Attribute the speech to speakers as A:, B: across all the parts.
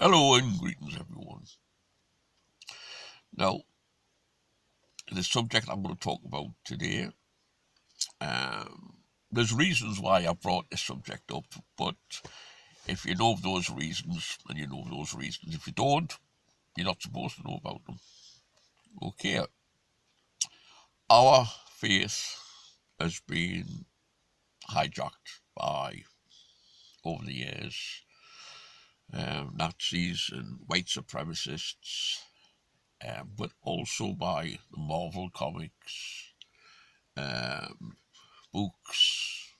A: Hello and greetings, everyone. Now, the subject I'm going to talk about today, there's reasons why I brought this subject up, but if you know those reasons, then you know those reasons. If you don't, you're not supposed to know about them. Okay, our faith has been hijacked by, over the years, Nazis and white supremacists, but also by the Marvel comics, books,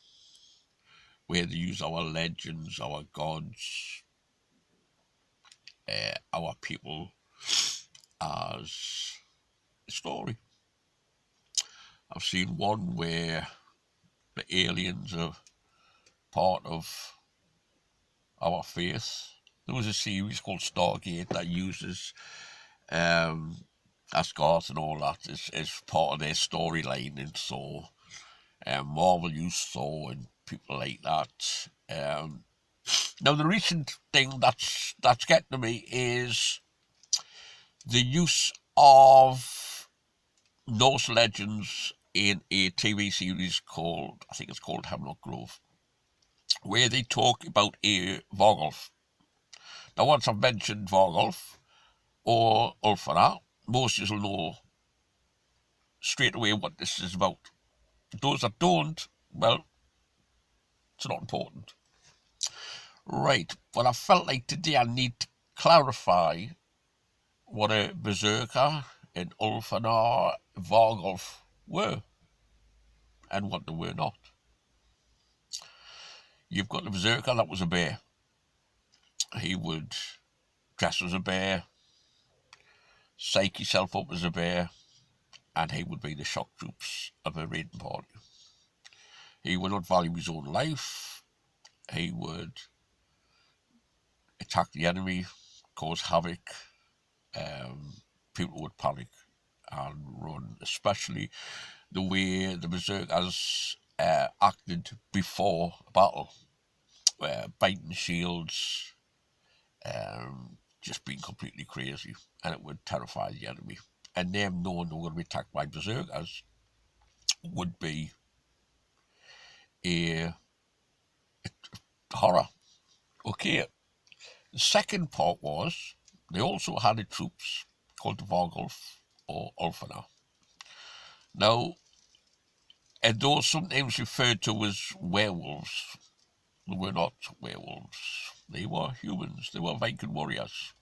A: where they use our legends, our gods, our people as a story. I've seen one where the aliens are part of our faith. There was a series called Stargate that uses Asgard and all that as part of their storyline, and so Marvel used Thor and people like that. Now, the recent thing that's getting to me is the use of Norse legends in a TV series called, I think it's called Hemlock Grove, where they talk about a Vargolf. Now, once I've mentioned Vargolf or Ulfara, most of you will know straight away what this is about. Those that don't, well, it's not important. Right, but I felt like today I need to clarify what a Berserker and Ulfar Vargolf were and what they were not. You've got the Berserker, that was a bear. He would dress as a bear, psych himself up as a bear, and he would be the shock troops of a raiding party. He would not value his own life. He would attack the enemy, cause havoc. People would panic and run, especially the way the Berserkers acted before a battle, biting shields, just being completely crazy, and it would terrify the enemy. And them knowing they were going to be attacked by Berserkers would be a horror. Okay, the second part was they also had the troops called the Vargolf or Ulfana. Now, and those sometimes referred to as werewolves, they were not werewolves. They were humans. They were Viking warriors.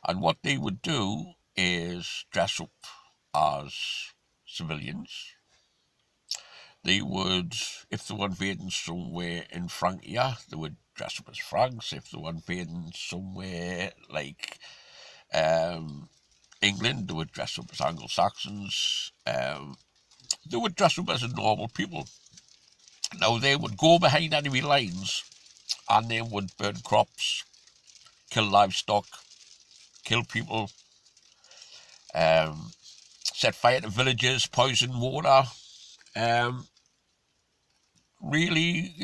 A: And what they would do is dress up as civilians. They would, if they were invading somewhere in Francia, they would dress up as Franks. If they were invading somewhere like England, they would dress up as Anglo-Saxons. They would dress up as normal people. Now, they would go behind enemy lines and they would burn crops, kill livestock, kill people, set fire to villages, poison water. Really,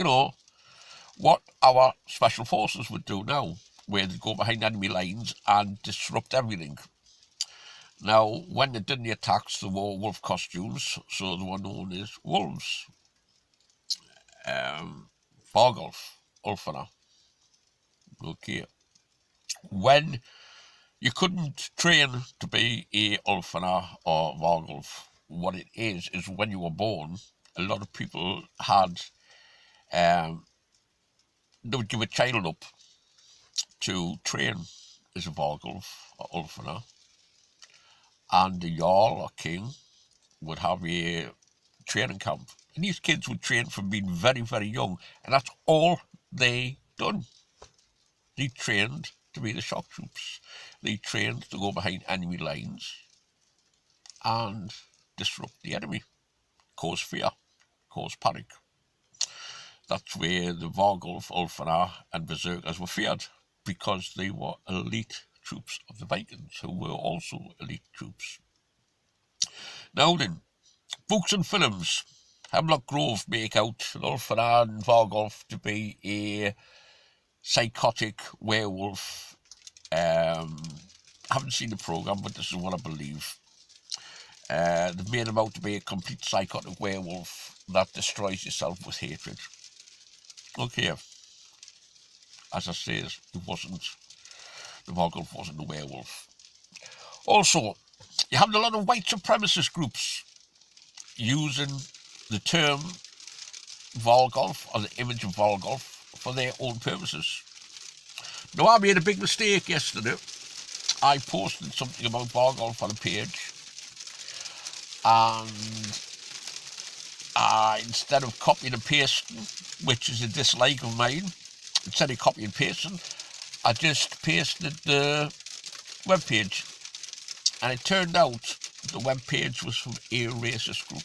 A: what our special forces would do now, where they go behind enemy lines and disrupt everything. Now, when they did the attacks, they wore wolf costumes, so they were known as wolves. Vargolf, Ulfana. Okay. When you couldn't train to be a Ulfana or Vargolf, what it is when you were born, a lot of people had, they would give a child up to train as a Vargolf or Ulfana, and the Jarl or King would have a training camp. And these kids would train from being very, very young, and that's all they done. They trained to be the shock troops. They trained to go behind enemy lines and disrupt the enemy, cause fear, cause panic. That's where the Vargolf, Ulfar, and Berserkers were feared, because they were elite troops of the Vikings, who were also elite troops. Now then, books and films. Hemlock Grove make out Ulfar and Vargolf to be a psychotic werewolf I haven't seen the programme, but this is what I believe. They've made him out to be a complete psychotic werewolf that destroys yourself with hatred. Okay, as I say, it wasn't, the Vargulf wasn't a werewolf. Also, you have a lot of white supremacist groups using the term Vargulf, or the image of Vargulf, for their own purposes. Now, I made a big mistake yesterday. I posted something about Vargulf on a page, and instead of copying and pasting, which is a dislike of mine, instead of copying and pasting, I just pasted the webpage, and it turned out the webpage was from a racist group.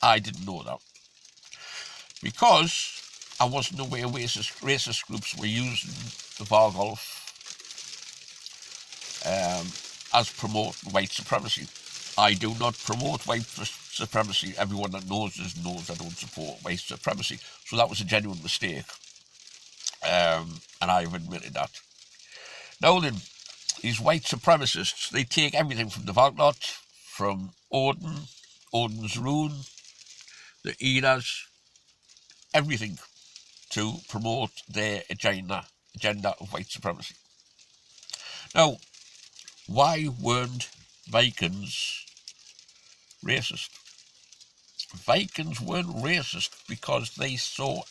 A: I didn't know that, because I wasn't aware racist groups were using the Vargulf as promoting white supremacy. I do not promote white supremacy. Everyone that knows this knows I don't support white supremacy. So that was a genuine mistake. And I've admitted that. Now then, these white supremacists, they take everything from the Valknot, from Odin, Odin's rune, the Eddas, everything to promote their agenda of white supremacy. Now, why weren't Vikings racist? Vikings weren't racist because they saw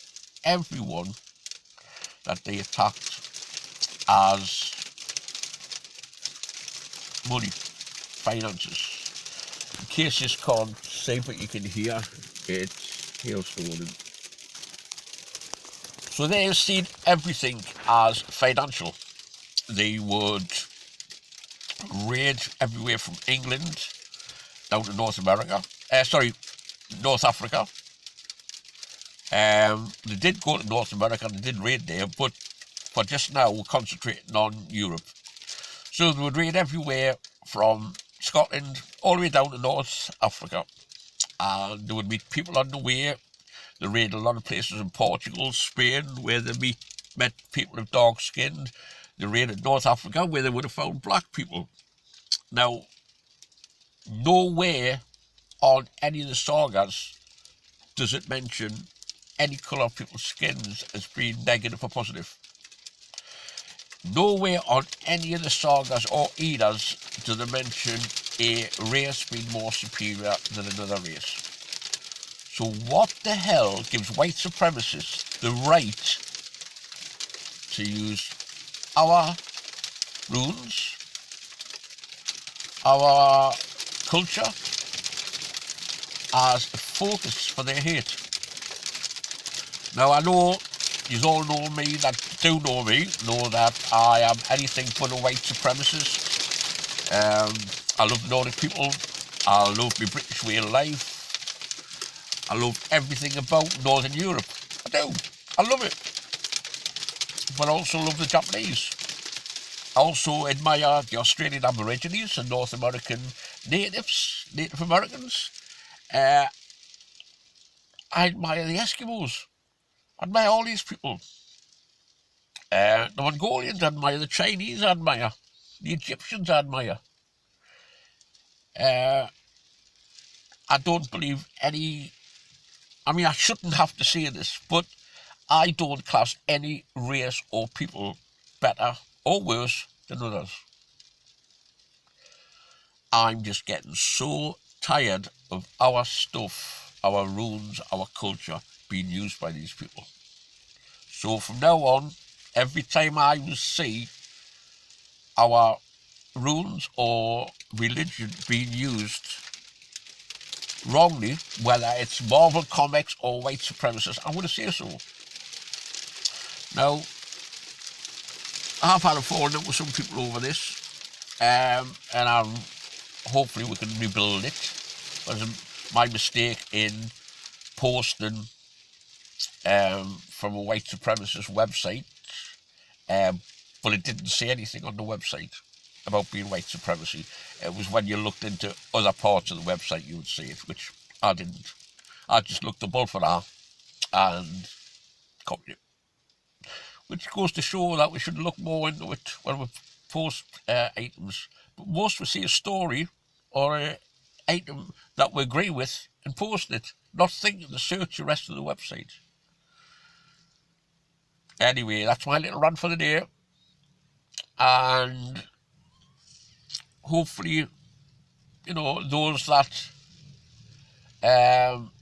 A: everyone that they attacked as money, finances. In case you can't see, but you can hear, it's hailstoning. So they seen everything as financial. They would raid everywhere from England down to North Africa. They did go to North America and they did raid there, but for just now we're concentrating on Europe. So they would raid everywhere from Scotland all the way down to North Africa, and they would meet people on the way. They raided a lot of places in Portugal, Spain, where they met people of dark skin. They raided North Africa, where they would have found black people. Now, nowhere on any of the sagas does it mention any colour of people's skins as being negative or positive. Nowhere on any of the sagas or Eddas do they mention a race being more superior than another race. So what the hell gives white supremacists the right to use our runes, our culture, as a focus for their hate? Now, I know you all know me, that do know me, know that I am anything but a white supremacist. I love Nordic people. I love my British way of life. I love everything about Northern Europe. I do. I love it. But I also love the Japanese. I also admire the Australian Aborigines and North American Native Americans. I admire the Eskimos. I admire all these people. The Mongolians I admire, the Chinese I admire, the Egyptians I admire. I don't believe any, I shouldn't have to say this, but I don't class any race or people better or worse than others. I'm just getting so tired of our stuff, our runes, our culture being used by these people. So from now on, every time I will see our runes or religion being used wrongly, whether it's Marvel Comics or white supremacists, I'm going to say so. Now, I've had a falling out with some people over this, and hopefully we can rebuild it. It was my mistake in posting from a white supremacist website, but it didn't say anything on the website about being white supremacy. It was when you looked into other parts of the website you would see it, which I didn't. I just looked above for that and copied it. which goes to show that we should look more into it when we post items. But most we see a story or an item that we agree with and post it, not thinking to search the rest of the website. Anyway, that's my little rant for the day, and hopefully, you know, those that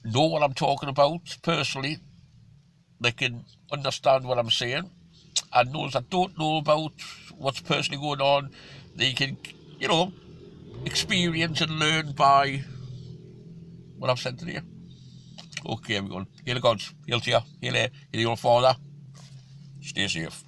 A: know what I'm talking about personally, they can understand what I'm saying, and those that don't know about what's personally going on, they can, you know, experience and learn by what I've said today. Okay, everyone. Hail the gods. Hail to you. Hail your father. Stay safe.